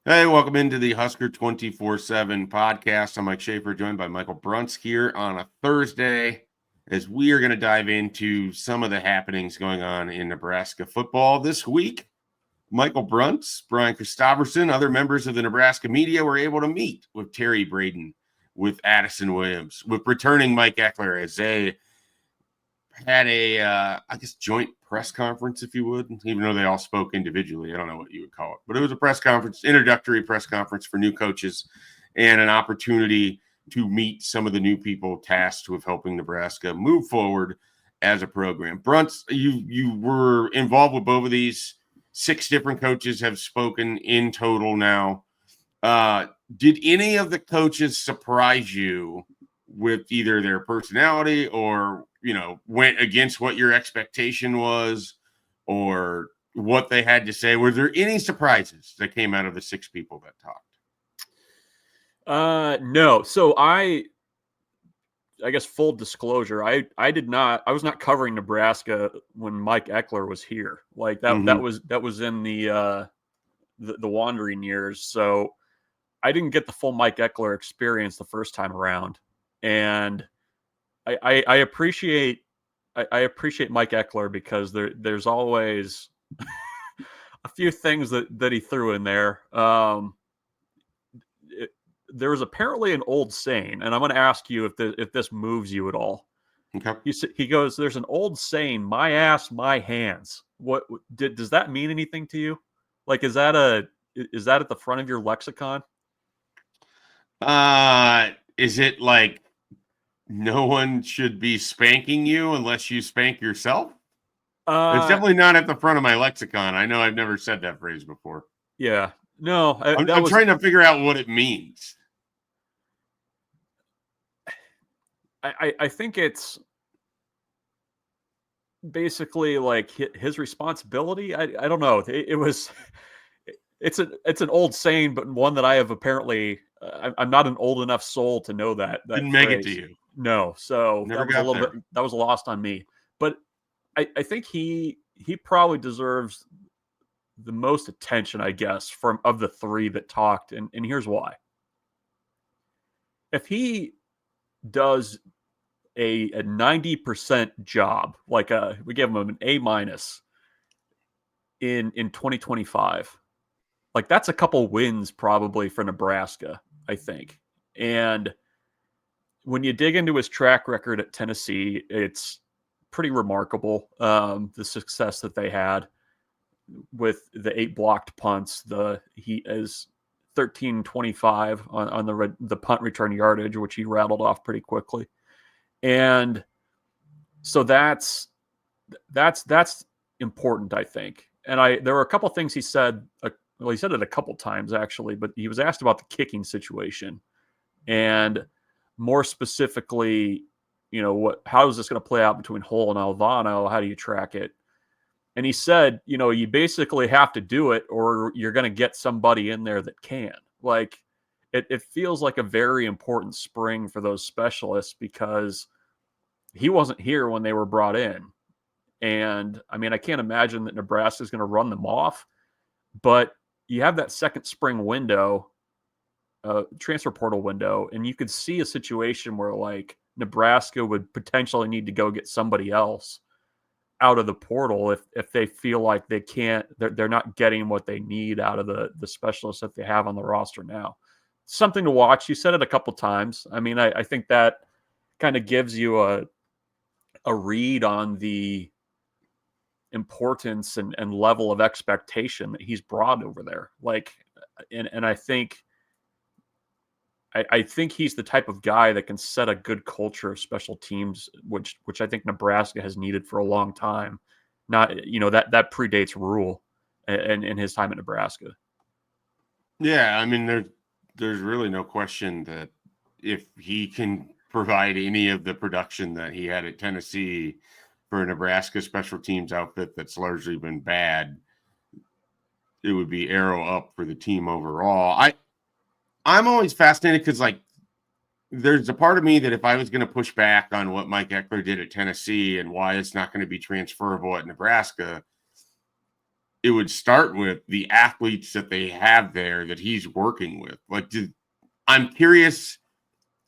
Hey, welcome into the Husker247 Podcast. I'm Mike Schaefer, joined by Michael Bruntz here on a Thursday, as we are going to dive into some of the happenings going on in Nebraska football this week. Michael Bruntz, Brian Christopherson, other members of the Nebraska media were able to meet with Terry Bradden, with Addison Williams, with returning Mike Ekeler, as they had a, joint press conference, if you would, even though they all spoke individually. I don't know what you would call it, but it was a press conference, introductory press conference for new coaches, and an opportunity to meet some of the new people tasked with helping Nebraska move forward as a program. Bruntz, you were involved with both of these. 6 different coaches have spoken in total now. Did any of the coaches surprise you with either their personality or, went against what your expectation was or what they had to say? Were there any surprises that came out of the 6 people that talked? No. So I guess full disclosure, I was not covering Nebraska when Mike Ekeler was here. Like that, that was in the wandering years. So I didn't get the full Mike Ekeler experience the first time around. And I appreciate Mike Ekeler because there's always a few things that he threw in there. There was apparently an old saying, and I'm going to ask you if this moves you at all. Okay. He goes, "There's an old saying, my ass, my hands." Does that mean anything to you? Like, is that at the front of your lexicon? Is it like no one should be spanking you unless you spank yourself? It's definitely not at the front of my lexicon. I know I've never said that phrase before. Yeah. No. I'm trying to figure out what it means. I think it's basically like his responsibility. I don't know. It's an old saying, but one that I have apparently I'm not an old enough soul to know that didn't phrase. Make it to you. No, so Never that was a little bit that was lost on me. But I think he probably deserves the most attention, I guess, of the 3 that talked, and here's why. If he does a 90% job, like we gave him an A- in 2025, like that's a couple wins probably for Nebraska, I think. And when you dig into his track record at Tennessee, it's pretty remarkable, the success that they had with the 8 blocked punts. He is 13.25 on the punt return yardage, which he rattled off pretty quickly. And so that's important, I think. And there were a couple things he said. He said it a couple times actually, but he was asked about the kicking situation, and more specifically, how is this going to play out between Hull and Alvano? How do you track it? And he said, you basically have to do it, or you're going to get somebody in there that can. Like, it feels like a very important spring for those specialists because he wasn't here when they were brought in. And I mean, I can't imagine that Nebraska is going to run them off, but you have that second spring window, transfer portal window, and you could see a situation where like Nebraska would potentially need to go get somebody else out of the portal if they feel like they're not getting what they need out of the specialists that they have on the roster now. Something to watch. You said it a couple times. I mean, I think that kind of gives you a read on the importance and level of expectation that he's brought over there. Like, and I think he's the type of guy that can set a good culture of special teams, which I think Nebraska has needed for a long time. Not, that predates Rule and his time at Nebraska. Yeah, I mean, there's really no question that if he can provide any of the production that he had at Tennessee for a Nebraska special teams outfit that's largely been bad, it would be arrow up for the team overall. I'm always fascinated because, like, there's a part of me that if I was going to push back on what Mike Ekeler did at Tennessee and why it's not going to be transferable at Nebraska, it would start with the athletes that they have there that he's working with. Like, I'm curious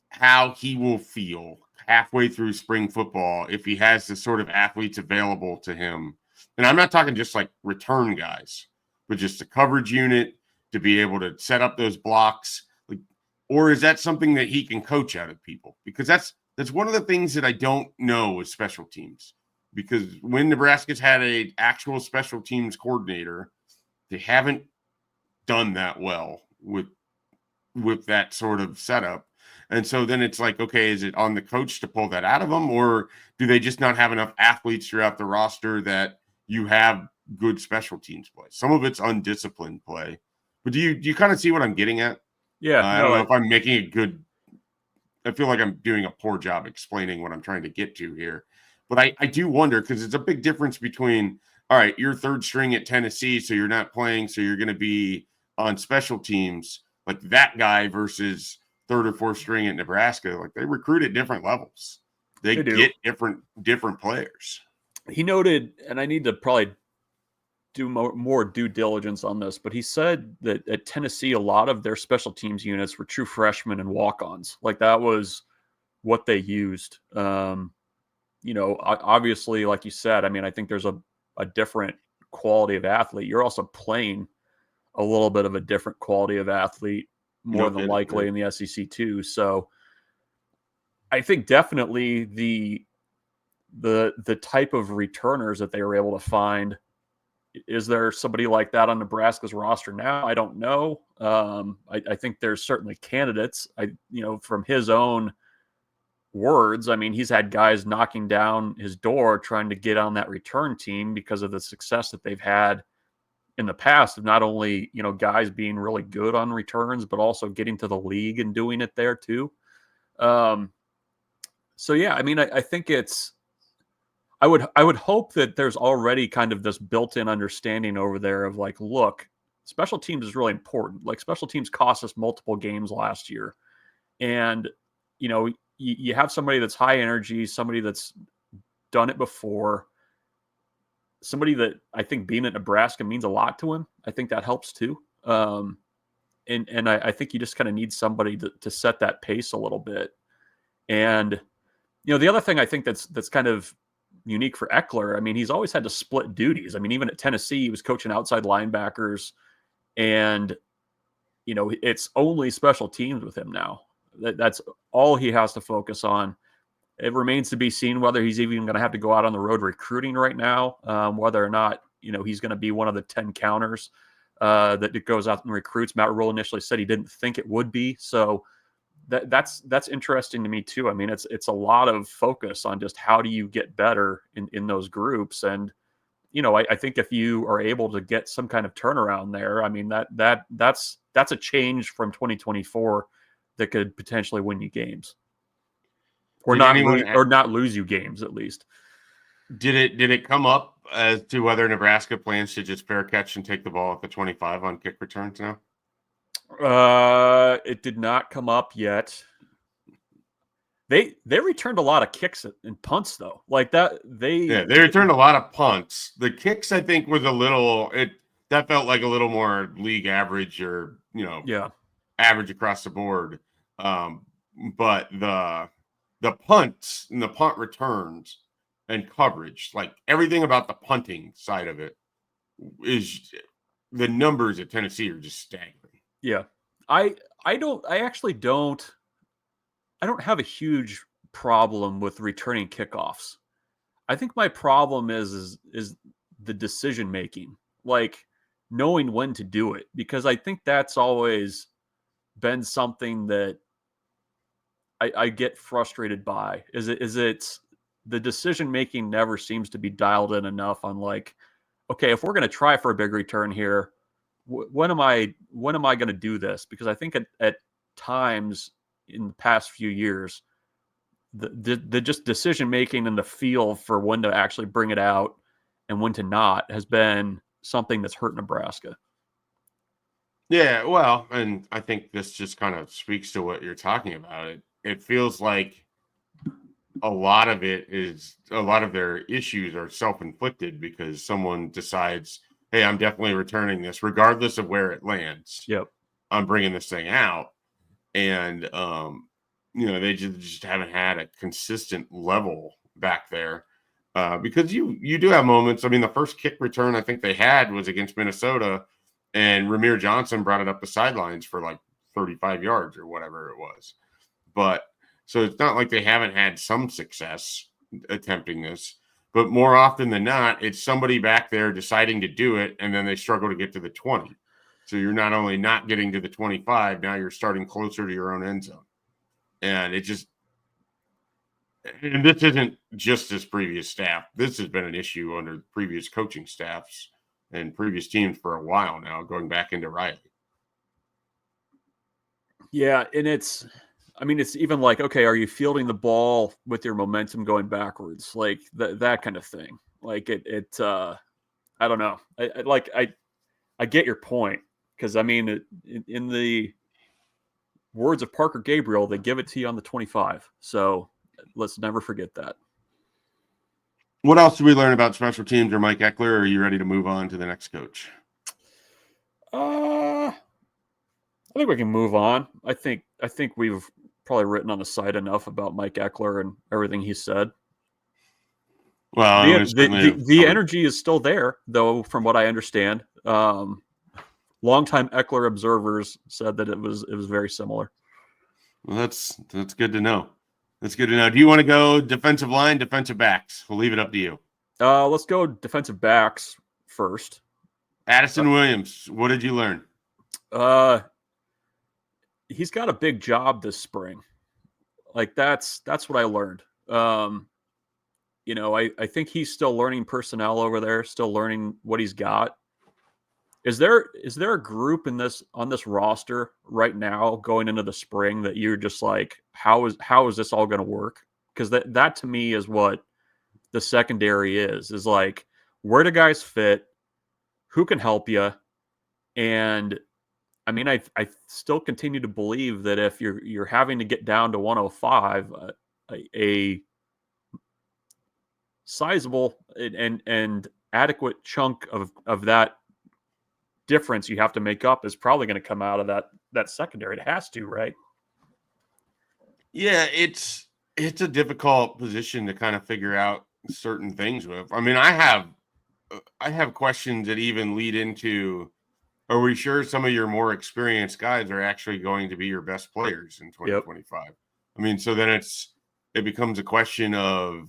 how he will feel halfway through spring football if he has the sort of athletes available to him. And I'm not talking just like return guys, but just a coverage unit to be able to set up those blocks. Like, or is that something that he can coach out of people? Because that's one of the things that I don't know with special teams. Because when Nebraska's had an actual special teams coordinator, they haven't done that well with that sort of setup. And so then it's like, okay, is it on the coach to pull that out of them, or do they just not have enough athletes throughout the roster that you have good special teams play? Some of it's undisciplined play, but do you kind of see what I'm getting at? Yeah, I don't know if I'm making a good. I feel like I'm doing a poor job explaining what I'm trying to get to here, but I do wonder, because it's a big difference between, all right, you're third string at Tennessee, so you're not playing, so you're going to be on special teams, like that guy, versus third or fourth string at Nebraska. Like, they recruit at different levels. They get different players. He noted, and I need to probably do more due diligence on this, but he said that at Tennessee, a lot of their special teams units were true freshmen and walk-ons. Like, that was what they used. Obviously, like you said, I mean, I think there's a different quality of athlete. You're also playing a little bit of a different quality of athlete, more than likely, in the SEC too. So I think definitely the type of returners that they were able to find. Is there somebody like that on Nebraska's roster now? I don't know. I think there's certainly candidates. From his own words, I mean, he's had guys knocking down his door trying to get on that return team because of the success that they've had in the past of not only, guys being really good on returns, but also getting to the league and doing it there too. So yeah, I mean, I think I would hope that there's already kind of this built-in understanding over there of like, look, special teams is really important. Like, special teams cost us multiple games last year. And, you have somebody that's high energy, somebody that's done it before, somebody that I think being at Nebraska means a lot to him. I think that helps too. And I think you just kind of need somebody to set that pace a little bit. And, the other thing I think that's kind of unique for Ekleler, I mean, he's always had to split duties. I mean, even at Tennessee, he was coaching outside linebackers, and, it's only special teams with him now. That's all he has to focus on. It remains to be seen whether he's even going to have to go out on the road recruiting right now, whether or not, he's going to be one of the 10 counters that goes out and recruits. Matt Rule initially said he didn't think it would be. So that's interesting to me too. I mean, it's a lot of focus on just how do you get better in those groups. And, I think if you are able to get some kind of turnaround there, I mean, that's a change from 2024 that could potentially win you games. Or not lose you games, at least. Did it come up as to whether Nebraska plans to just fair catch and take the ball at the 25 on kick returns now? It did not come up yet. They returned a lot of kicks and punts though. Like that, they returned a lot of punts. The kicks, I think, was that felt like a little more league average, or average across the board. But the punts and the punt returns and coverage, like everything about the punting side of it, is the numbers at Tennessee are just staggering. Yeah. I actually don't have a huge problem with returning kickoffs. I think my problem is the decision making, like knowing when to do it, because I think that's always been something that I get frustrated by. Is it the decision making never seems to be dialed in enough on like, okay, if we're going to try for a big return here, when am I going to do this? Because I think at times in the past few years, the just decision making and the feel for when to actually bring it out and when to not has been something that's hurt Nebraska. Yeah, well, and I think this just kind of speaks to what you're talking about. It feels like a lot of their issues are self-inflicted because someone decides hey, I'm definitely returning this, regardless of where it lands. Yep. I'm bringing this thing out. And, they just haven't had a consistent level back there. Because you do have moments. I mean, the first kick return I think they had was against Minnesota, and Ramir Johnson brought it up the sidelines for like 35 yards or whatever it was. But so it's not like they haven't had some success attempting this, but more often than not, it's somebody back there deciding to do it, and then they struggle to get to the 20. So you're not only not getting to the 25, now you're starting closer to your own end zone. And and this isn't just this previous staff. This has been an issue under previous coaching staffs and previous teams for a while now, going back into Riley. Yeah, and it's even like, okay, are you fielding the ball with your momentum going backwards? Like that kind of thing. Like I don't know. I get your point, because I mean, in the words of Parker Gabriel, they give it to you on the 25. So let's never forget that. What else did we learn about special teams or Mike Ekeler? Or are you ready to move on to the next coach? I think we can move on. I think we've probably written on the site enough about Mike Ekeler and everything he said. Well, the energy is still there, though, from what I understand. Longtime Ekler observers said that it was very similar. Well, that's good to know. That's good to know. Do you want to go defensive line, defensive backs? We'll leave it up to you. Let's go defensive backs first. Addison Williams, what did you learn? He's got a big job this spring. Like that's what I learned. I think he's still learning personnel over there, still learning what he's got. Is there a group on this roster right now going into the spring that you're just like, how is this all going to work? Because that to me is what the secondary is like, where do guys fit? Who can help you? And I mean, I still continue to believe that if you're having to get down to 105, a sizable and adequate chunk of that difference you have to make up is probably going to come out of that secondary. It has to, right? Yeah, it's a difficult position to kind of figure out certain things with. I mean, I have questions that even lead into, are we sure some of your more experienced guys are actually going to be your best players in 2025? Yep. I mean, so then it becomes a question of,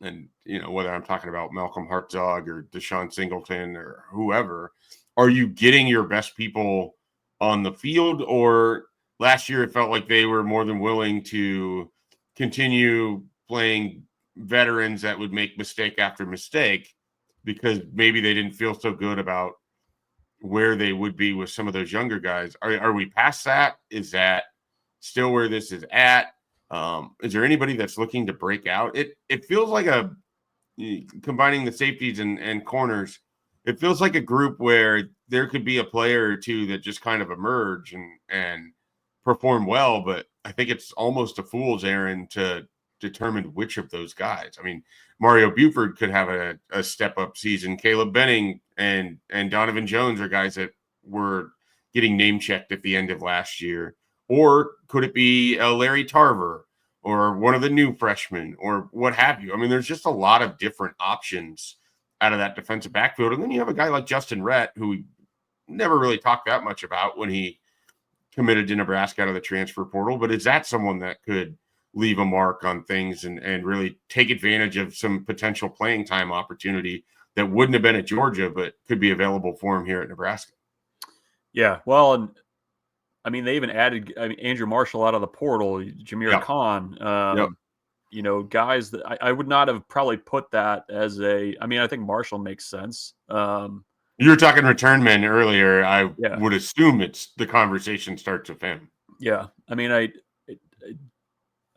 and whether I'm talking about Malcolm Hartzog or Deshaun Singleton or whoever, are you getting your best people on the field? Or last year it felt like they were more than willing to continue playing veterans that would make mistake after mistake because maybe they didn't feel so good about where they would be with some of those younger guys. Are we past that? Is that still where this is at? Is there anybody that's looking to break out? It feels like combining the safeties and corners, it feels like a group where there could be a player or two that just kind of emerge and perform well, but I think it's almost a fool's errand to determine which of those guys. I mean, Mario Buford could have a step-up season. Caleb Benning and Donovan Jones are guys that were getting name-checked at the end of last year. Or could it be Larry Tarver or one of the new freshmen or what have you? I mean, there's just a lot of different options out of that defensive backfield. And then you have a guy like Justin Rhett, who we never really talked that much about when he committed to Nebraska out of the transfer portal. But is that someone that could leave a mark on things and really take advantage of some potential playing time opportunity that wouldn't have been at Georgia, but could be available for him here at Nebraska? Yeah, well, and I mean, they even added Andrew Marshall out of the portal, Jameer Khan, guys that I would not have probably put that as I think Marshall makes sense. You were talking return men earlier. I would assume it's the conversation starts with him. Yeah. I mean,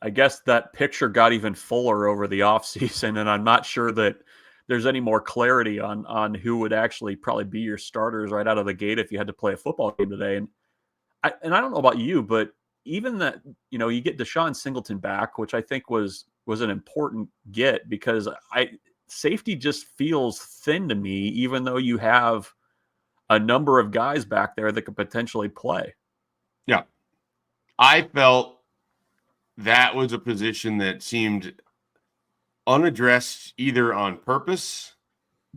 I guess that picture got even fuller over the offseason, and I'm not sure that there's any more clarity on who would actually probably be your starters right out of the gate if you had to play a football game today. And I don't know about you, but even that, you get Deshaun Singleton back, which I think was an important get, because safety just feels thin to me, even though you have a number of guys back there that could potentially play. Yeah. I felt that was a position that seemed unaddressed either on purpose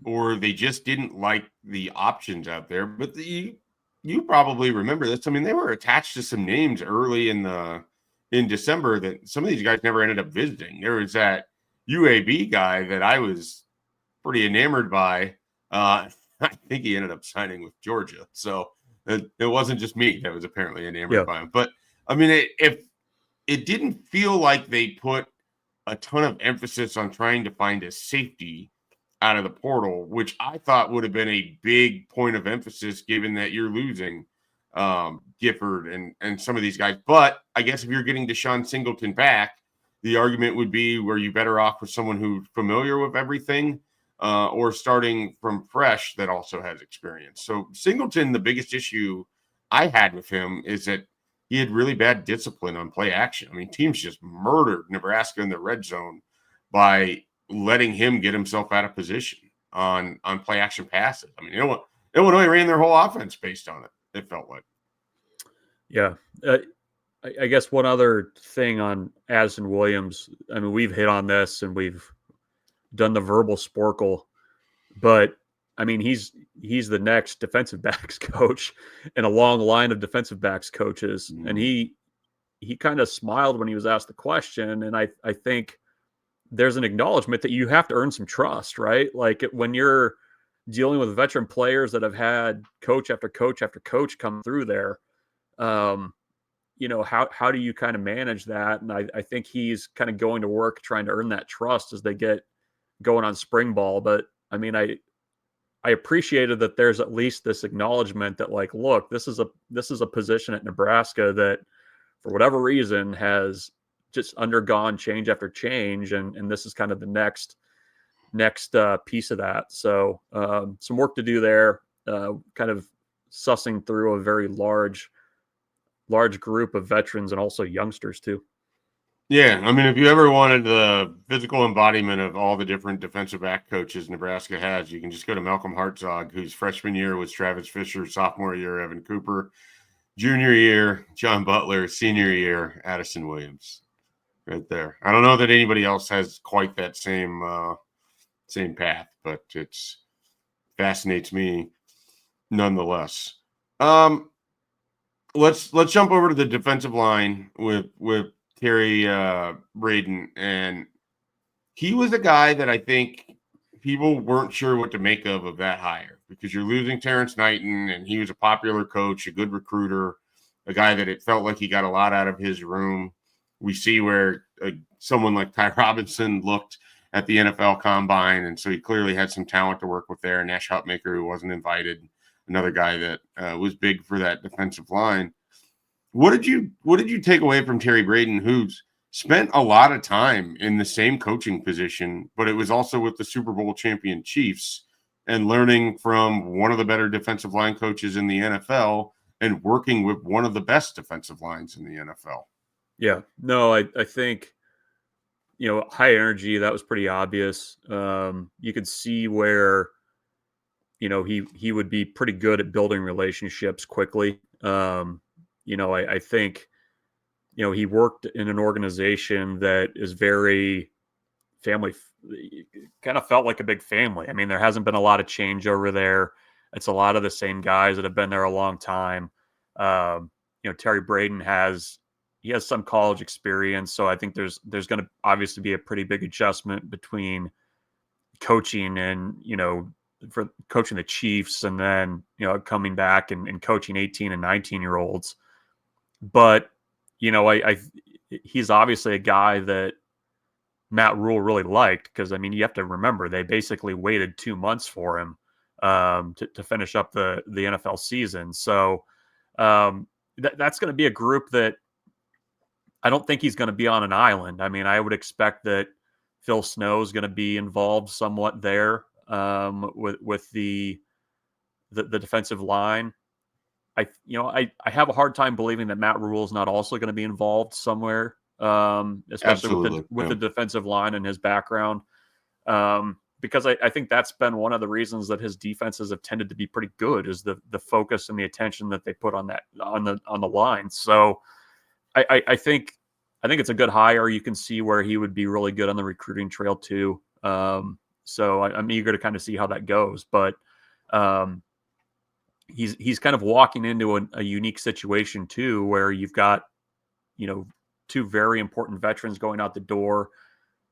or they just didn't like the options out there. But you probably remember this. I mean, they were attached to some names early in December that some of these guys never ended up visiting. There was that UAB guy that I was pretty enamored by. I think he ended up signing with Georgia. So it wasn't just me that was apparently enamored by him. But I mean, if it didn't feel like they put a ton of emphasis on trying to find a safety out of the portal, which I thought would have been a big point of emphasis given that you're losing Gifford and some of these guys. But I guess if you're getting Deshaun Singleton back, the argument would be, were you better off with someone who's familiar with everything or starting from fresh that also has experience? So Singleton, the biggest issue I had with him is that he had really bad discipline on play action. I mean, teams just murdered Nebraska in the red zone by letting him get himself out of position on play action passes. I mean, Illinois ran their whole offense based on it, it felt like. Yeah. I guess one other thing on Addison Williams, I mean, we've hit on this and we've done the verbal sporkle, but I mean, he's the next defensive backs coach in a long line of defensive backs coaches. And he kind of smiled when he was asked the question. And I think there's an acknowledgement that you have to earn some trust, right? Like when you're dealing with veteran players that have had coach after coach after coach come through there, you know, how do you kind of manage that? And I think he's kind of going to work trying to earn that trust as they get going on spring ball. But I mean, I appreciated that there's at least this acknowledgement that, like, look, this is a position at Nebraska that for whatever reason has just undergone change after change. And this is kind of the next piece of that. So some work to do there, kind of sussing through a very large group of veterans and also youngsters too. Yeah, I mean, if you ever wanted the physical embodiment of all the different defensive back coaches Nebraska has, you can just go to Malcolm Hartzog, whose freshman year was Travis Fisher, sophomore year Evan Cooper, junior year John Butler, senior year Addison Williams. Right there. I don't know that anybody else has quite that same path, but it's fascinates me nonetheless. Let's jump over to the defensive line with Terry Bradden, and he was a guy that I think people weren't sure what to make of that hire, because you're losing Terrence Knighton, and he was a popular coach, a good recruiter, a guy that it felt like he got a lot out of his room. We see where someone like Ty Robinson looked at the NFL Combine, and so he clearly had some talent to work with there. Nash Hutmaker, who wasn't invited, another guy that was big for that defensive line. What did you take away from Terry Bradden, who's spent a lot of time in the same coaching position, but it was also with the Super Bowl champion Chiefs, and learning from one of the better defensive line coaches in the NFL and working with one of the best defensive lines in the NFL? Yeah, no, I think, you know, high energy, that was pretty obvious. You could see where, you know, he would be pretty good at building relationships quickly. You know, I think, you know, he worked in an organization that is very family, kind of felt like a big family. I mean, there hasn't been a lot of change over there. It's a lot of the same guys that have been there a long time. You know, Terry Bradden has some college experience, so I think there's going to obviously be a pretty big adjustment between coaching and, you know, for coaching the Chiefs and then, you know, coming back and coaching 18 and 19-year-olds. But, you know, he's obviously a guy that Matt Rule really liked, because, I mean, you have to remember, they basically waited 2 months for him to finish up the NFL season. So that's going to be a group that I don't think he's going to be on an island. I mean, I would expect that Phil Snow is going to be involved somewhat there with the defensive line. I have a hard time believing that Matt Rule is not also going to be involved somewhere, especially with the defensive line and his background. because I think that's been one of the reasons that his defenses have tended to be pretty good, is the focus and the attention that they put on the line. So I think it's a good hire. You can see where he would be really good on the recruiting trail too. So I'm eager to kind of see how that goes. But he's kind of walking into a unique situation too, where you've got, two very important veterans going out the door,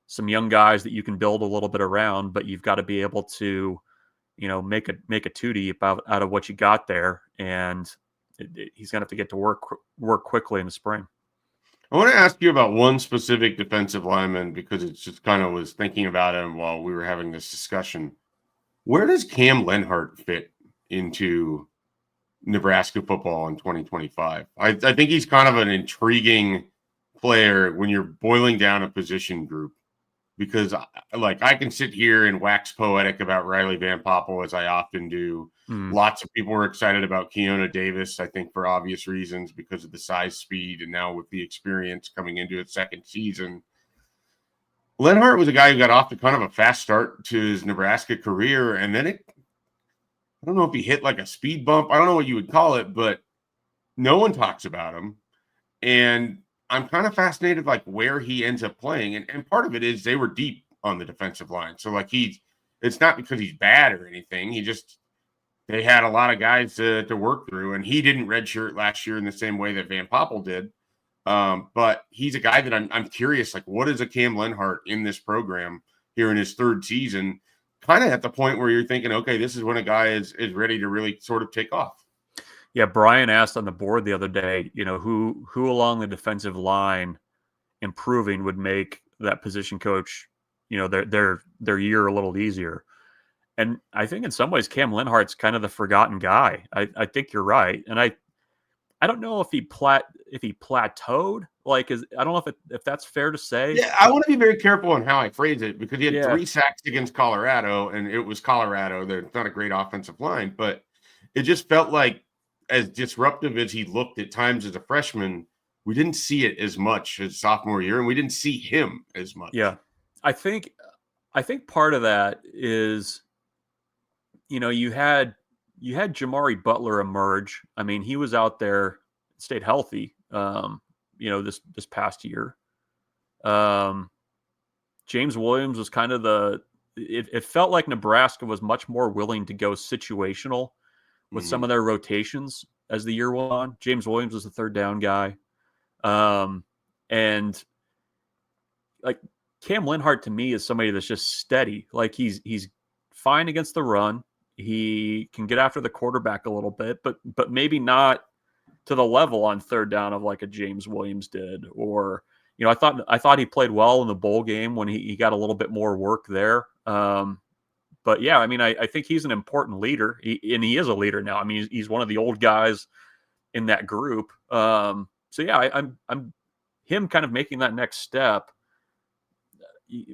some young guys that you can build a little bit around, but you've got to be able to, make a tootie out of what you got there. And he's going to have to get to work quickly in the spring. I want to ask you about one specific defensive lineman, because it's just kind of was thinking about him while we were having this discussion. Where does Cam Lenhart fit into Nebraska football in 2025? I think he's kind of an intriguing player when you're boiling down a position group, because I can sit here and wax poetic about Riley Van Poppel, as I often do. Lots of people were excited about Keona Davis, I think for obvious reasons, because of the size, speed, and now with the experience coming into its second season. Lenhart was a guy who got off to kind of a fast start to his Nebraska career, and then I don't know if he hit like a speed bump. I don't know what you would call it, but no one talks about him. And I'm kind of fascinated where he ends up playing. And part of it is they were deep on the defensive line. So it's not because he's bad or anything. They had a lot of guys to work through, and he didn't redshirt last year in the same way that Van Poppel did. But he's a guy that I'm curious, what is a Cam Lenhart in this program here in his third season? Kind of at the point where you're thinking, okay, this is when a guy is ready to really sort of take off. Yeah, Brian asked on the board the other day, who along the defensive line improving would make that position coach, their year a little easier. And I think in some ways Cam Lenhart's kind of the forgotten guy. I think you're right, and I don't know if he plateaued. I don't know if that's fair to say. Yeah, I want to be very careful on how I phrase it, because he had 3 sacks against Colorado, and it was Colorado. They're not a great offensive line, but it just felt like, as disruptive as he looked at times as a freshman, we didn't see it as much as sophomore year, and we didn't see him as much. Yeah, I think part of that is, you had Jamari Butler emerge. I mean, he was out there, stayed healthy, this past year. James Williams was kind of it felt like Nebraska was much more willing to go situational with some of their rotations as the year went on. James Williams was the third down guy. And Cam Lenhart to me is somebody that's just steady. He's fine against the run. He can get after the quarterback a little bit, but maybe not to the level on third down of a James Williams did. Or, I thought he played well in the bowl game when he got a little bit more work there. But yeah, I mean, I think he's an important leader, and he is a leader now. I mean, he's one of the old guys in that group. So yeah, I'm him kind of making that next step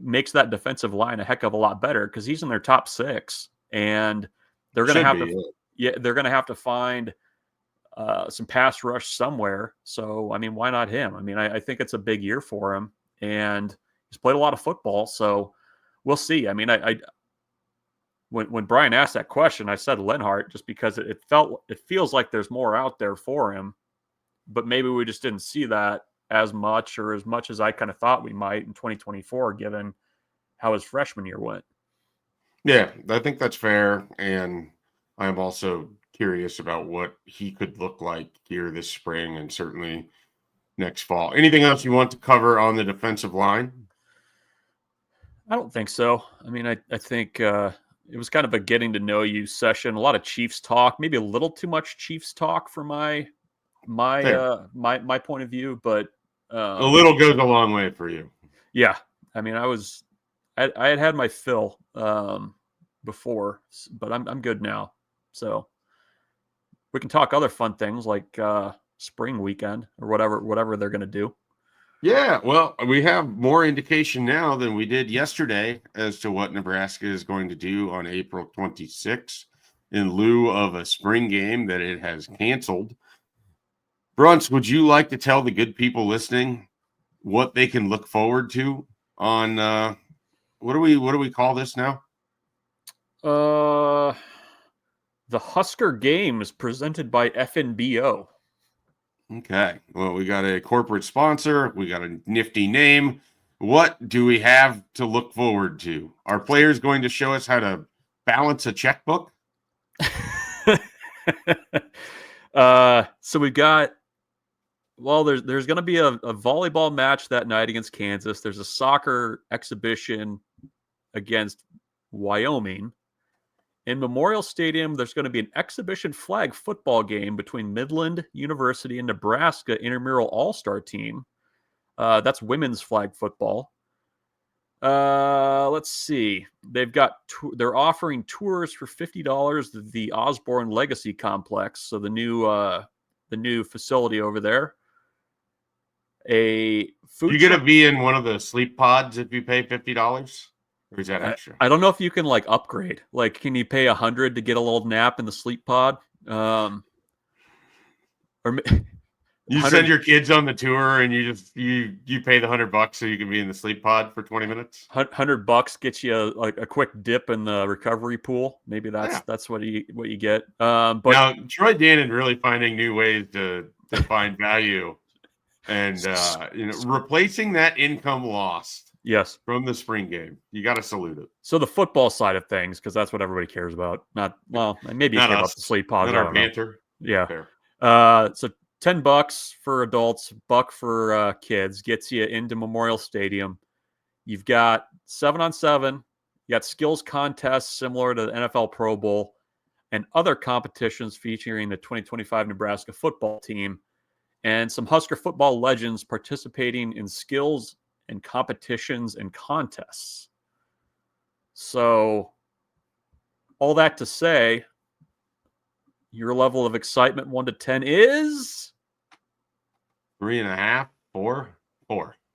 makes that defensive line a heck of a lot better, because he's in their top 6. And they're going to have to find some pass rush somewhere. So, I mean, why not him? I mean, I think it's a big year for him, and he's played a lot of football. So we'll see. I mean, when Brian asked that question, I said Lenhart, just because it feels like there's more out there for him, but maybe we just didn't see that as much as I kind of thought we might in 2024, given how his freshman year went. Yeah, I think that's fair. And I'm also curious about what he could look like here this spring and certainly next fall. Anything else you want to cover on the defensive line? I don't think so. I mean, I think it was kind of a getting to know you session. A lot of Chiefs talk, maybe a little too much Chiefs talk for my point of view, but a little goes a long way for you. Yeah. I mean, I had my fill before, but I'm good now. So we can talk other fun things like spring weekend or whatever they're going to do. Yeah, well, we have more indication now than we did yesterday as to what Nebraska is going to do on April 26th in lieu of a spring game that it has canceled. Bruntz, would you like to tell the good people listening what they can look forward to on what do we call this now? The Husker Games presented by FNBO. Okay. Well, we got a corporate sponsor. We got a nifty name. What do we have to look forward to? Are players going to show us how to balance a checkbook? So we got, well, there's going to be a volleyball match that night against Kansas. There's a soccer exhibition against Wyoming. In Memorial Stadium, there's going to be an exhibition flag football game between Midland University and Nebraska intramural all-star team. That's women's flag football. Let's see. They're offering tours for $50 to the Osborne Legacy Complex, so the new facility over there. A food. You get to be in one of the sleep pods if you pay $50, or is that extra? I don't know if you can like upgrade. Like, can you pay $100 to get a little nap in the sleep pod? Or you send your kids on the tour and you pay the $100 so you can be in the sleep pod for 20 minutes. $100 gets you a quick dip in the recovery pool. Maybe that's what you get. But now Troy Dannon really finding new ways to find value and replacing that income lost. Yes, from the spring game. You got to salute it. So the football side of things, because that's what everybody cares about. Maybe you care about the sleep pods. Not our banter. Yeah. So $10 for adults, $1 for kids gets you into Memorial Stadium. You've got 7-on-7. You got skills contests similar to the NFL Pro Bowl and other competitions featuring the 2025 Nebraska football team and some Husker football legends participating in skills and competitions and contests. So all that to say, your level of excitement 1 to 10 is 3.5, 4.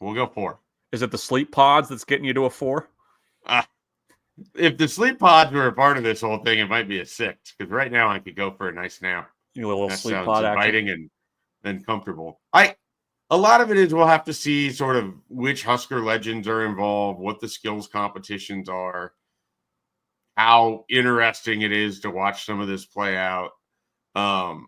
We'll go 4. Is it the sleep pods that's getting you to a 4? If the sleep pods were a part of this whole thing, it might be a 6. Because right now I could go for a nice nap. A little that sleep pod inviting action. and comfortable. A lot of it is we'll have to see sort of which Husker legends are involved, what the skills competitions are, how interesting it is to watch some of this play out. But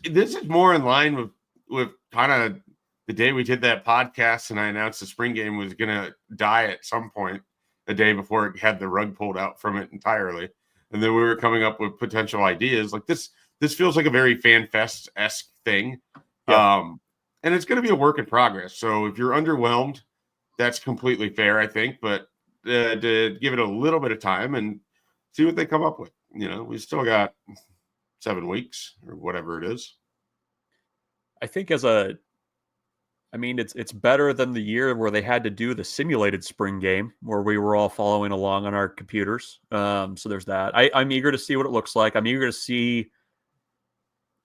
this is more in line with kind of the day we did that podcast and I announced the spring game was going to die at some point the day before it had the rug pulled out from it entirely. And then we were coming up with potential ideas like this. This feels like a very fan fest-esque thing. Yeah. And it's going to be a work in progress. So if you're underwhelmed, that's completely fair, I think. But to give it a little bit of time and see what they come up with. We still got 7 weeks or whatever it is. I think it's better than the year where they had to do the simulated spring game where we were all following along on our computers. So there's that. I'm eager to see what it looks like. I'm eager to see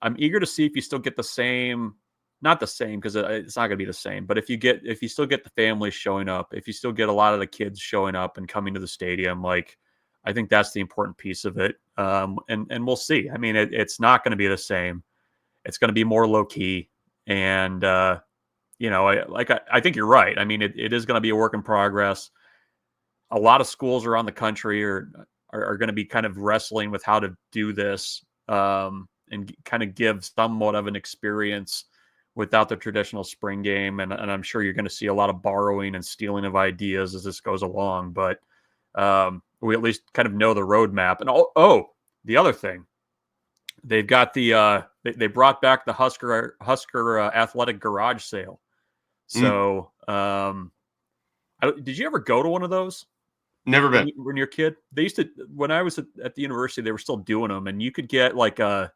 if you still get the same, not the same because it's not going to be the same, but if you still get the families showing up, if you still get a lot of the kids showing up and coming to the stadium, like I think that's the important piece of it. And we'll see. I mean, it's not going to be the same. It's going to be more low key. And, I think you're right. I mean, it is going to be a work in progress. A lot of schools around the country are going to be kind of wrestling with how to do this and kind of give somewhat of an experience without the traditional spring game. And I'm sure you're going to see a lot of borrowing and stealing of ideas as this goes along. But we at least kind of know the roadmap. And the other thing, they've got they brought back the Husker athletic garage sale. So did you ever go to one of those? Never been. When you're a kid, they used to. When I was at the university, they were still doing them, and you could get like a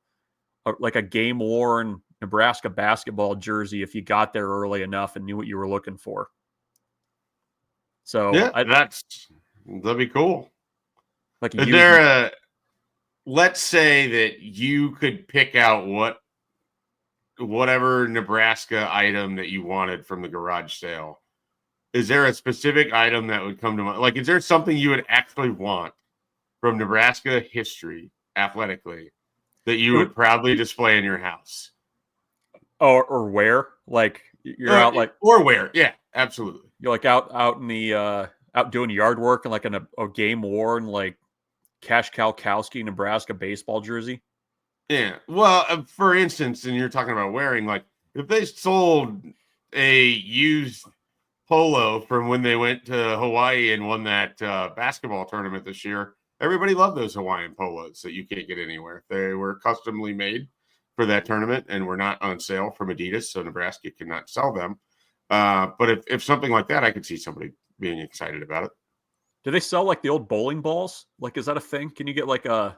game worn Nebraska basketball jersey if you got there early enough and knew what you were looking for. So yeah, that'd be cool. Is there let's say that you could pick out whatever Nebraska item that you wanted from the garage sale. Is there a specific item that would come to mind? Like, is there something you would actually want from Nebraska history athletically that you would proudly display in your house? Or where? Like you're out like or where? Yeah, absolutely. You're like out in the out doing yard work and like in a game worn like Cash Kalkowski Nebraska baseball jersey. Yeah. Well, for instance, and you're talking about wearing, like, if they sold a used polo from when they went to Hawaii and won that basketball tournament this year, everybody loved those Hawaiian polos that you can't get anywhere. They were customly made for that tournament and were not on sale from Adidas, so Nebraska cannot sell them. But if something like that, I could see somebody being excited about it. Do they sell like the old bowling balls? Like, is that a thing? Can you get like a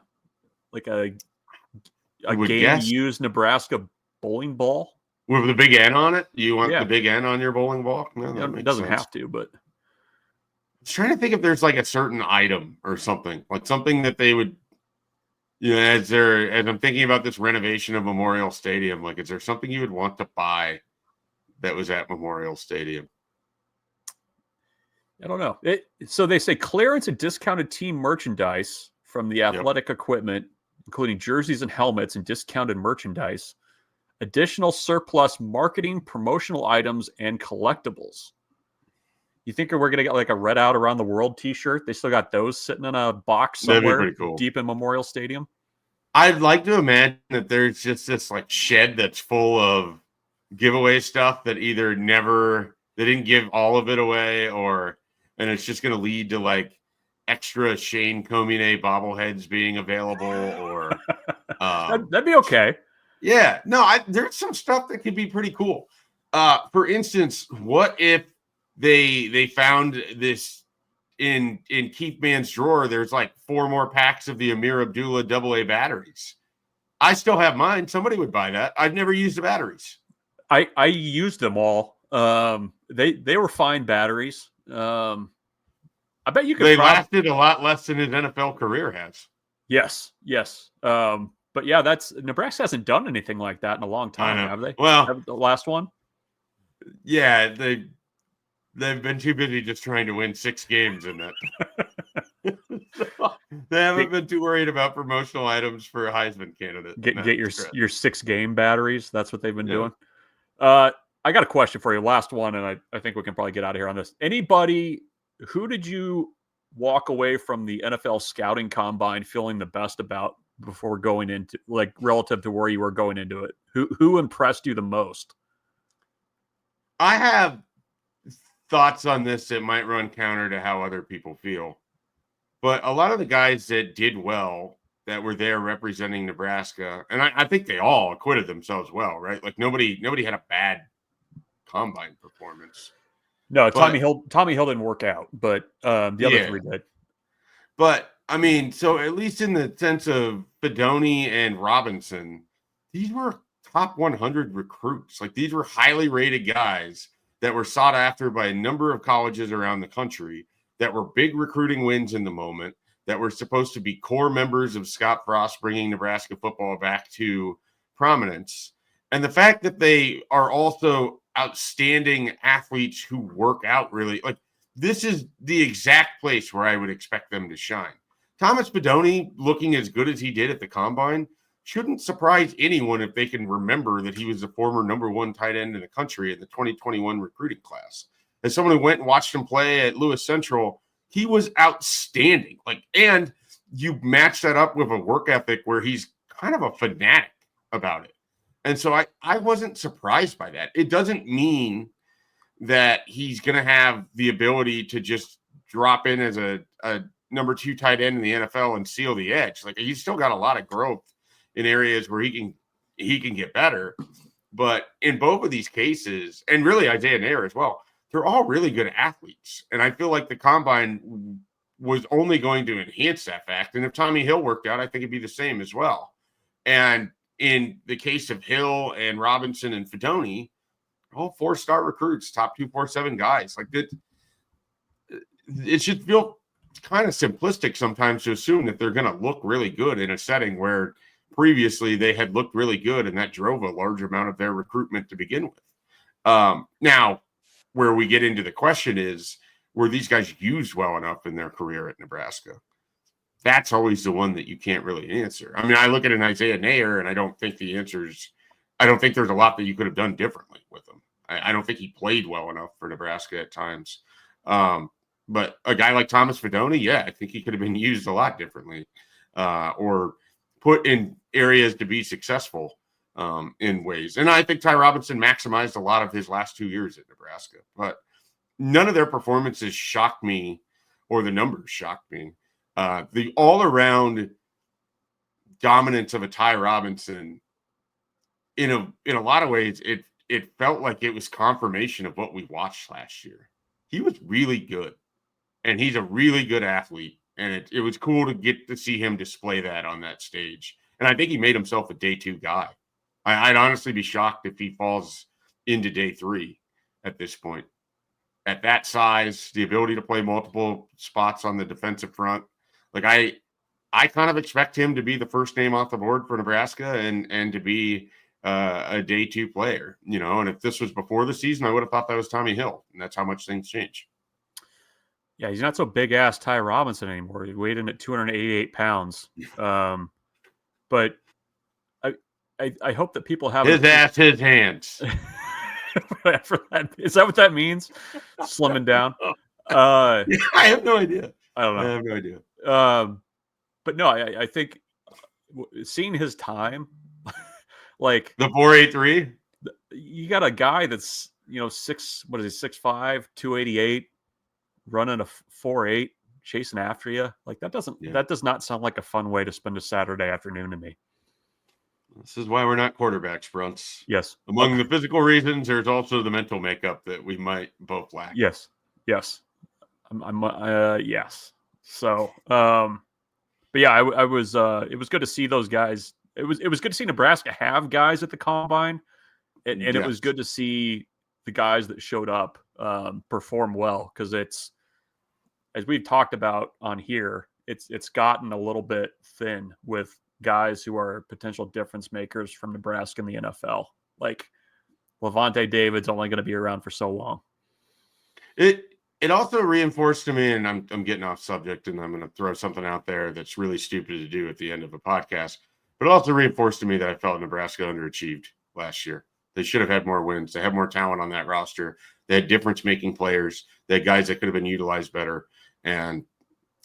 game used Nebraska bowling ball with the big N on it? You want the big N on your bowling ball? No, it doesn't have to, but I was trying to think if there's like a certain item or something, like something that they would, as I'm thinking about this renovation of Memorial Stadium, like, is there something you would want to buy that was at Memorial Stadium? I don't know. So they say clearance and discounted team merchandise from the athletic equipment, including jerseys and helmets and discounted merchandise, additional surplus marketing, promotional items, and collectibles. You think we're going to get like a Red Out Around the World t-shirt? They still got those sitting in a box somewhere deep in Memorial Stadium. I'd like to imagine that there's just this like shed that's full of giveaway stuff that either they didn't give all of it away, and it's just going to lead to like extra Shane Comine bobbleheads being available, or that'd be okay. Yeah, no, there's some stuff that could be pretty cool. For instance, what if they found this in Keith Mann's drawer? There's like 4 more packs of the Amir Abdullah AA batteries. I still have mine. Somebody would buy that. I've never used the batteries. I used them all. They were fine batteries. I bet you could. They lasted a lot less than his NFL career has. Yes. But yeah, Nebraska hasn't done anything like that in a long time, have they? Well, the last one. Yeah, they've been too busy just trying to win 6 games in that. They haven't been too worried about promotional items for a Heisman candidate. Get your 6 game batteries. That's what they've been doing. I got a question for you. Last one, and I think we can probably get out of here on this. Who did you walk away from the NFL scouting combine feeling the best about before going into, like, relative to where you were going into it? Who impressed you the most? I have thoughts on this that might run counter to how other people feel, but a lot of the guys that did well, that were there representing Nebraska, and I think they all acquitted themselves well, right? Like nobody had a bad combine performance. No, Tommy Hill didn't work out, but the other 3 did. But I mean, so at least in the sense of Fedoni and Robinson, these were top 100 recruits. Like, these were highly rated guys that were sought after by a number of colleges around the country, that were big recruiting wins in the moment, that were supposed to be core members of Scott Frost bringing Nebraska football back to prominence. And the fact that they are also outstanding athletes who work out really, like, this is the exact place where I would expect them to shine. Thomas Fedoni, looking as good as he did at the combine, shouldn't surprise anyone if they can remember that he was the former number 1 tight end in the country in the 2021 recruiting class. As someone who went and watched him play at Lewis Central, he was outstanding. Like, and you match that up with a work ethic where he's kind of a fanatic about it. And so I wasn't surprised by that. It doesn't mean that he's going to have the ability to just drop in as a number 2 tight end in the NFL and seal the edge. Like, he's still got a lot of growth in areas where he can get better. But in both of these cases, and really Isaiah Nair as well, they're all really good athletes. And I feel like the combine was only going to enhance that fact. And if Tommy Hill worked out, I think it'd be the same as well. And in the case of Hill and Robinson and Fedoni, all 4-star recruits, top 247 guys. Like, that, it should feel kind of simplistic sometimes to assume that they're going to look really good in a setting where previously they had looked really good, and that drove a large amount of their recruitment to begin with. Now, where we get into the question is, were these guys used well enough in their career at Nebraska? That's always the one that you can't really answer. I mean, I look at an Isaiah Nair, and I don't think there's a lot that you could have done differently with him. I don't think he played well enough for Nebraska at times. But a guy like Thomas Fedoni, yeah, I think he could have been used a lot differently, or put in areas to be successful in ways. And I think Ty Robinson maximized a lot of his last 2 years at Nebraska, but none of their performances shocked me, or the numbers shocked me. The all-around dominance of a Ty Robinson, in a lot of ways, it felt like it was confirmation of what we watched last year. He was really good, and he's a really good athlete, and it was cool to get to see him display that on that stage. And I think he made himself a day 2 guy. I'd honestly be shocked if he falls into day 3 at this point. At that size, the ability to play multiple spots on the defensive front, like I kind of expect him to be the first name off the board for Nebraska and to be a day 2 player, and if this was before the season, I would have thought that was Tommy Hill, and that's how much things change. Yeah, he's not so big ass Ty Robinson anymore. He weighed in at 288 pounds. But I hope that people have his ass, his hands. For that, is that what that means? Slimming down? I have no idea. I don't know. I have no idea. But no, I think seeing his time, like the 4.83, you got a guy that's 6'5", 288, running a 4.8, chasing after you. Like that does not sound like a fun way to spend a Saturday afternoon to me. This is why we're not quarterbacks, Bruntz. Yes. Among the physical reasons, there's also the mental makeup that we might both lack. Yes. Yes. Yes. So, but yeah, I was. It was good to see those guys. It was good to see Nebraska have guys at the combine, and it was good to see the guys that showed up perform well, because it's, as we've talked about on here, it's gotten a little bit thin with guys who are potential difference makers from Nebraska in the NFL. Like Levante David's only going to be around for so long. It also reinforced to me, and I'm getting off subject, and I'm going to throw something out there that's really stupid to do at the end of a podcast, but it also reinforced to me that I felt Nebraska underachieved last year. They should have had more wins. They had more talent on that roster. They had difference-making players. They had guys that could have been utilized better, and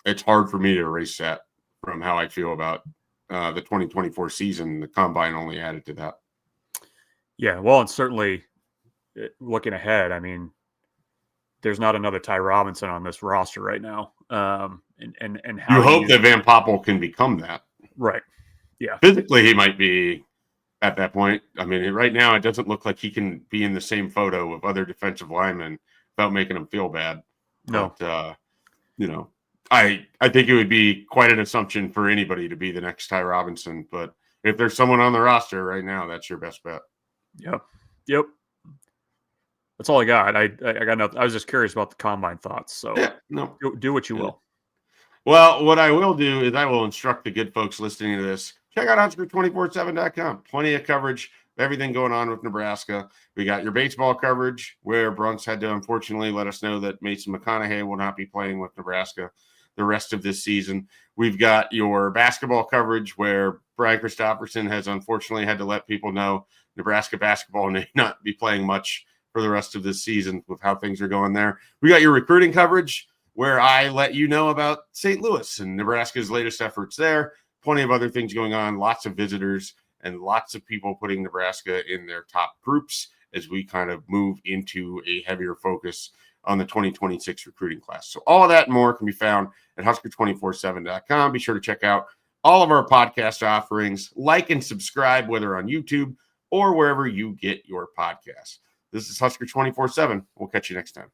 it's hard for me to erase that from how I feel about the 2024 season. The combine only added to that. Yeah, well, and certainly looking ahead, I mean, there's not another Ty Robinson on this roster right now. And how you hope that Van Poppel can become that. Right. Yeah. Physically, he might be at that point. I mean, right now, it doesn't look like he can be in the same photo of other defensive linemen without making them feel bad. No. But, I think it would be quite an assumption for anybody to be the next Ty Robinson. But if there's someone on the roster right now, that's your best bet. Yep. That's all I got. I got nothing. I was just curious about the combine thoughts. So do what you will. Well, what I will do is I will instruct the good folks listening to this. Check out Husker247.com. Plenty of coverage, everything going on with Nebraska. We got your baseball coverage, where Bruntz had to unfortunately let us know that Mason McConaughey will not be playing with Nebraska the rest of this season. We've got your basketball coverage, where Brian Christopherson has unfortunately had to let people know Nebraska basketball may not be playing much for the rest of this season with how things are going there. We got your recruiting coverage, where I let you know about St. Louis and Nebraska's latest efforts there. Plenty of other things going on, lots of visitors, and lots of people putting Nebraska in their top groups as we kind of move into a heavier focus on the 2026 recruiting class. So all of that and more can be found at Husker247.com. Be sure to check out all of our podcast offerings. Like and subscribe, whether on YouTube or wherever you get your podcasts. This is Husker247. We'll catch you next time.